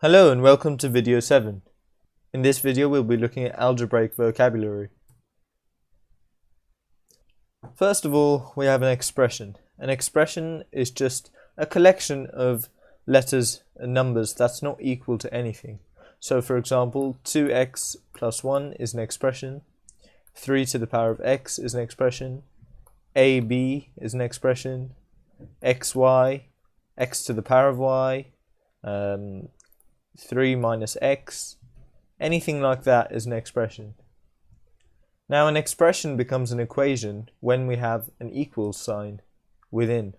Hello and welcome to video 7. In this video we'll be looking at algebraic vocabulary. First of all, we have an expression. An expression is just a collection of letters and numbers that's not equal to anything. So for example, 2x plus 1 is an expression, 3 to the power of x is an expression, ab is an expression, xy, x to the power of y, 3 minus x, anything like that is an expression. Now an expression becomes an equation when we have an equals sign within.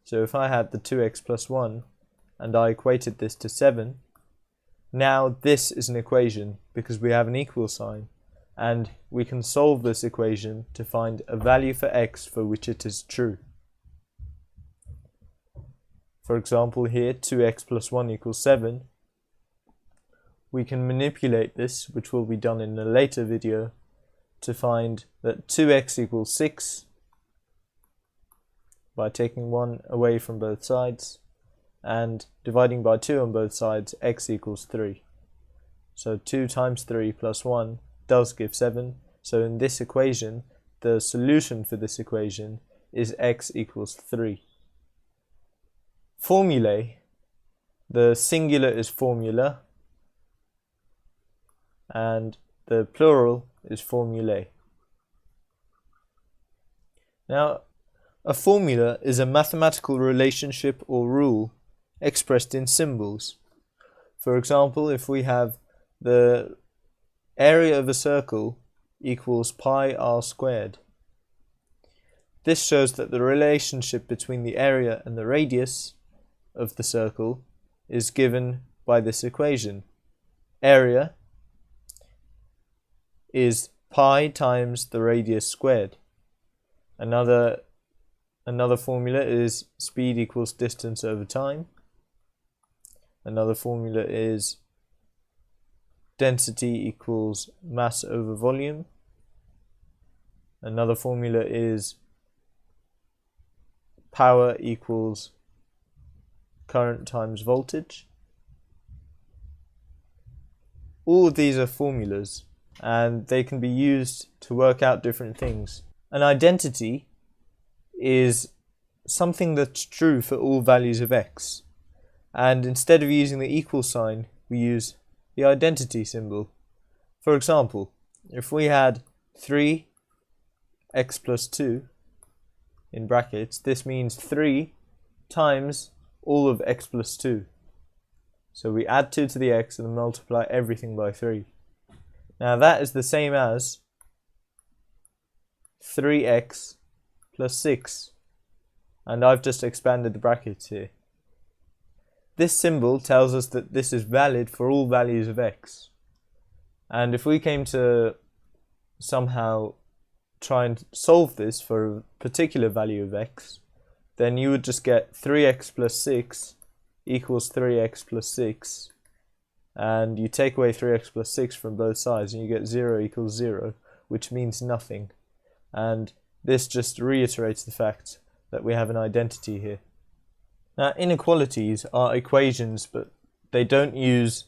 So if I had the 2x plus 1 and I equated this to 7, now this is an equation because we have an equal sign, and we can solve this equation to find a value for x for which it is true. For example here, 2x plus 1 equals 7. We can manipulate this, which will be done in a later video, to find that 2x equals 6 by taking 1 away from both sides and dividing by 2 on both sides, x equals 3. So 2 times 3 plus 1 does give 7. So in this equation, the solution for this equation is x equals 3. Formulae, the singular is formula and the plural is formulae. Now, a formula is a mathematical relationship or rule expressed in symbols. For example, if we have the area of a circle equals pi r squared, this shows that the relationship between the area and the radius of the circle is given by this equation. Area is pi times the radius squared. Another formula is speed equals distance over time. Another formula is density equals mass over volume. Another formula is power equals current times voltage. All of these are formulas, and they can be used to work out different things. An identity is something that's true for all values of x, and instead of using the equal sign, we use the identity symbol. For example, if we had 3x plus 2 in brackets, this means 3 times all of x plus 2. So we add 2 to the x and multiply everything by 3. Now that is the same as 3x plus 6, and I've just expanded the brackets here. This symbol tells us that this is valid for all values of x, and if we came to somehow try and solve this for a particular value of x, then you would just get 3x plus 6 equals 3x plus 6, and you take away 3x plus 6 from both sides and you get 0 equals 0, which means nothing. And this just reiterates the fact that we have an identity here. Now, inequalities are equations, but they don't use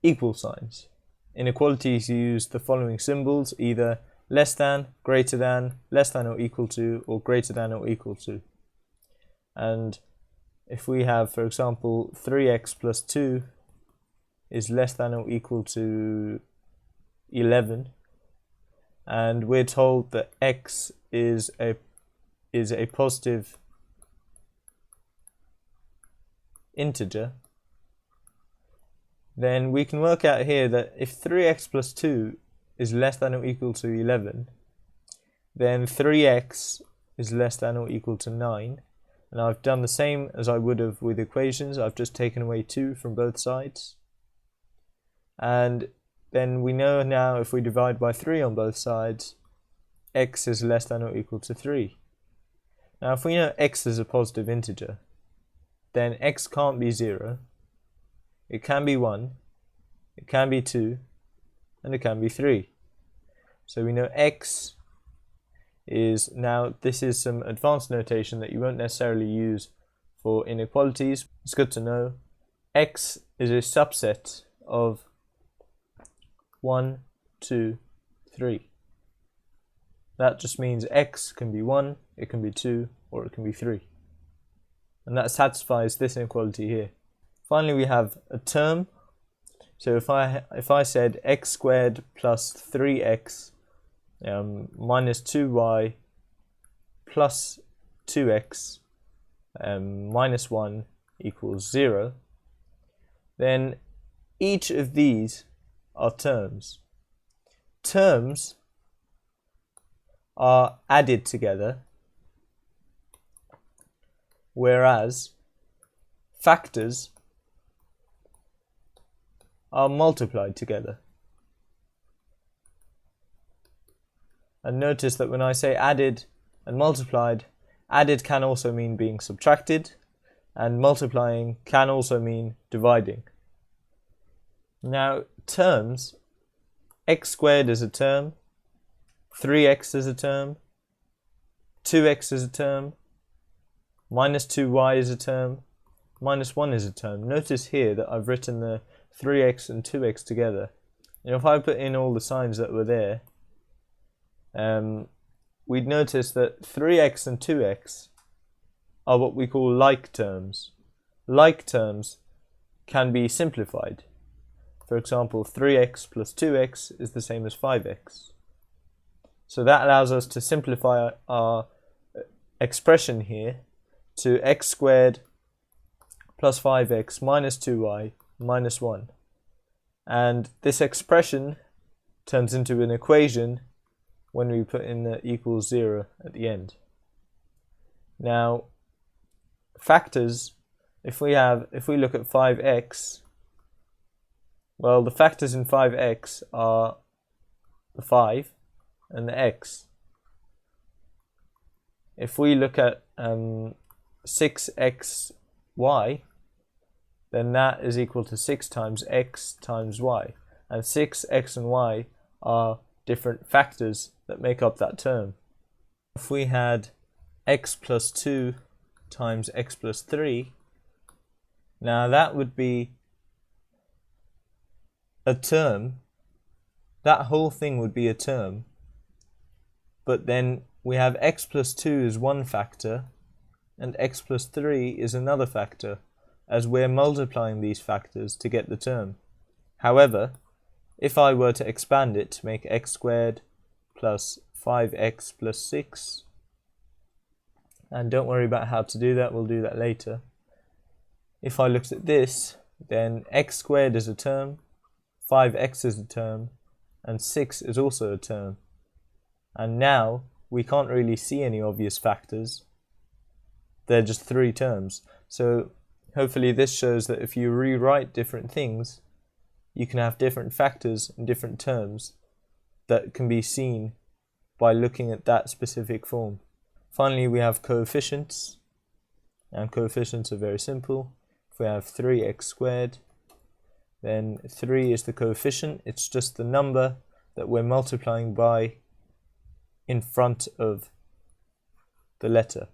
equal signs. Inequalities use the following symbols, either less than, greater than, less than or equal to, or greater than or equal to. And if we have, for example, 3x plus 2 is less than or equal to 11, and we're told that x is a positive integer, then we can work out here that if 3x plus 2 is less than or equal to 11, then 3x is less than or equal to 9. And I've done the same as I would have with equations. I've just taken away 2 from both sides. And then we know now if we divide by 3 on both sides, x is less than or equal to 3. Now if we know x is a positive integer, then x can't be 0, it can be 1, it can be 2, and it can be 3. So we know x is, now this is some advanced notation that you won't necessarily use for inequalities. It's good to know. X is a subset of 1, 2, 3. That just means x can be 1, it can be 2, or it can be 3. And that satisfies this inequality here. Finally, we have a term. So if I said x squared plus 3x minus 2y plus 2x minus 1 equals 0, then each of these are terms. Terms are added together, whereas factors are multiplied together. And notice that when I say added and multiplied, added can also mean being subtracted, and multiplying can also mean dividing. Now, terms, x squared is a term, 3x is a term, 2x is a term, minus 2y is a term, minus 1 is a term. Notice here that I've written the 3x and 2x together. And if I put in all the signs that were there, we'd notice that 3x and 2x are what we call like terms. Like terms can be simplified. For example, 3x plus 2x is the same as 5x. So that allows us to simplify our expression here to x squared plus 5x minus 2y minus 1. And this expression turns into an equation when we put in the equals 0 at the end. Now, factors, if we look at 5x, well, the factors in 5x are the 5 and the x. If we look at 6xy, then that is equal to 6 times x times y. And 6, x and y are different factors that make up that term. If we had x plus 2 times x plus 3, now that would be a term. That whole thing would be a term. But then we have x plus 2 is one factor and x plus 3 is another factor, as we're multiplying these factors to get the term. However, if I were to expand it to make x squared plus 5x plus 6, and don't worry about how to do that, we'll do that later. If I looked at this, then x squared is a term, 5x is a term, and 6 is also a term. And now we can't really see any obvious factors. They're just 3 terms. So hopefully this shows that if you rewrite different things, you can have different factors and different terms that can be seen by looking at that specific form. Finally, we have coefficients, and coefficients are very simple. If we have 3x squared, then 3 is the coefficient. It's just the number that we're multiplying by in front of the letter.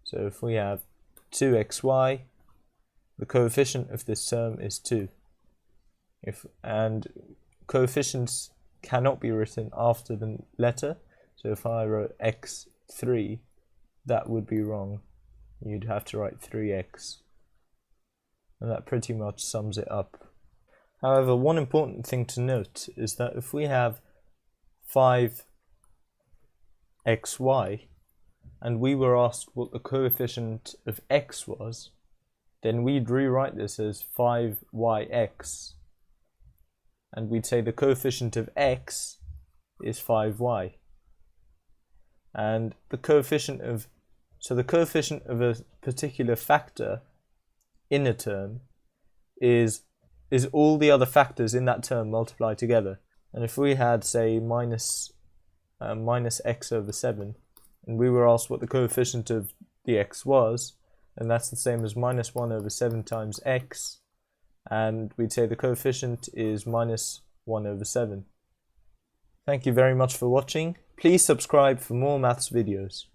So if we have 2xy, the coefficient of this term is 2. And coefficients cannot be written after the letter, so if I wrote x3, that would be wrong. You'd have to write 3x. And that pretty much sums it up. However, one important thing to note is that if we have 5xy and we were asked what the coefficient of x was, then we'd rewrite this as 5yx. And we'd say the coefficient of x is 5y. And the coefficient of a particular factor in a term is all the other factors in that term multiplied together. And if we had, say, minus x over 7, and we were asked what the coefficient of the x was, and that's the same as minus 1 over 7 times x, and we'd say the coefficient is minus 1 over 7. Thank you very much for watching. Please subscribe for more maths videos.